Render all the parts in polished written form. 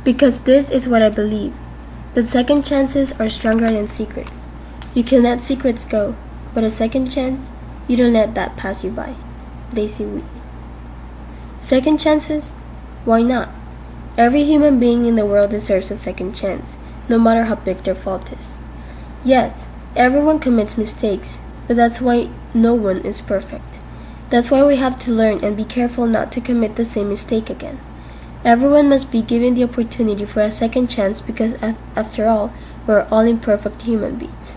Because this is what I believe, that second chances are stronger than secrets. You can let secrets go, but a second chance, you don't let that pass you by. Daisy Whitney. Second chances? Why not? Every human being in the world deserves a second chance, no matter how big their fault is. Yes, everyone commits mistakes, but that's why no one is perfect. That's why we have to learn and be careful not to commit the same mistake again. Everyone must be given the opportunity for a second chance because, after all, we're all imperfect human beings.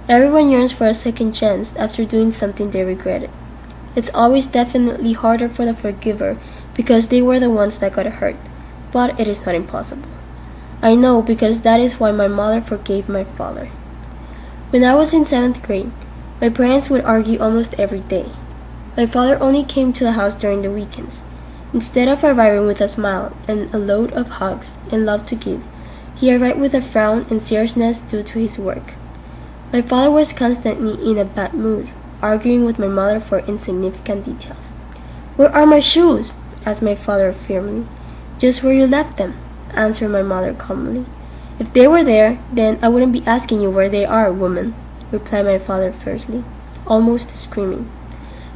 Everyone yearns for a second chance after doing something they regretted. It's always definitely harder for the forgiver because they were the ones that got hurt, but it is not impossible. I know because that is why my mother forgave my father. When I was in 7th grade, my parents would argue almost every day. My father only came to the house during the weekends. Instead of arriving with a smile and a load of hugs and love to give, he arrived with a frown and seriousness due to his work. My father was constantly in a bad mood, arguing with my mother for insignificant details. "Where are my shoes?" asked my father firmly. "Just where you left them," answered my mother calmly. "If they were there, then I wouldn't be asking you where they are, woman," replied my father fiercely, almost screaming.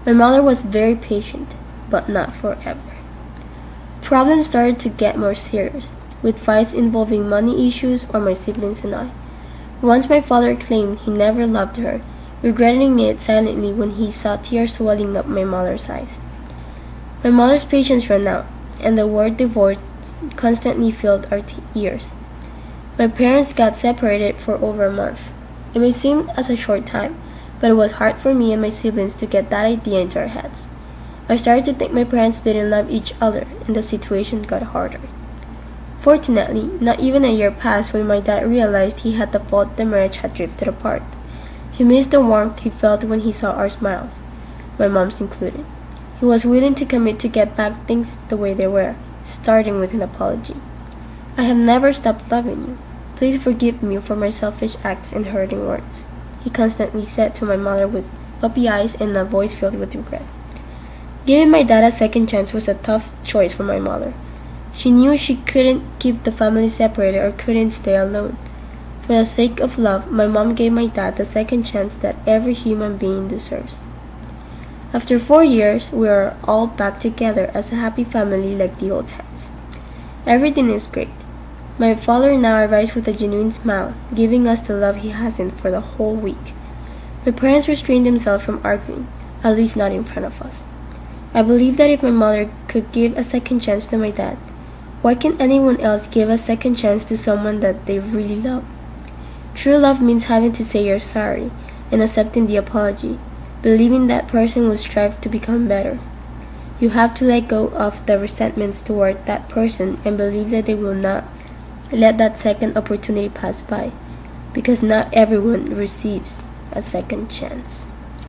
My mother was very patient, but not forever. Problems started to get more serious, with fights involving money issues or my siblings and I. Once my father claimed he never loved her, regretting it silently when he saw tears welling up my mother's eyes. My mother's patience ran out, and the word divorce constantly filled our ears. My parents got separated for over a month. It may seem as a short time, but it was hard for me and my siblings to get that idea into our heads. I started to think my parents didn't love each other, and the situation got harder. Fortunately, not even a year passed when my dad realized he had the fault the marriage had drifted apart. He missed the warmth he felt when he saw our smiles, my mom's included. He was willing to commit to get back things the way they were, starting with an apology. "I have never stopped loving you. Please forgive me for my selfish acts and hurting words," he constantly said to my mother with puppy eyes and a voice filled with regret. Giving my dad a second chance was a tough choice for my mother. She knew she couldn't keep the family separated or couldn't stay alone. For the sake of love, my mom gave my dad the second chance that every human being deserves. After 4 years, we are all back together as a happy family like the old times. Everything is great. My father now arrives with a genuine smile, giving us the love he hasn't for the whole week. My parents restrained themselves from arguing, at least not in front of us. I believe that if my mother could give a second chance to my dad, why can't anyone else give a second chance to someone that they really love? True love means having to say you're sorry and accepting the apology, believing that person will strive to become better. You have to let go of the resentments toward that person and believe that they will not let that second opportunity pass by, because not everyone receives a second chance.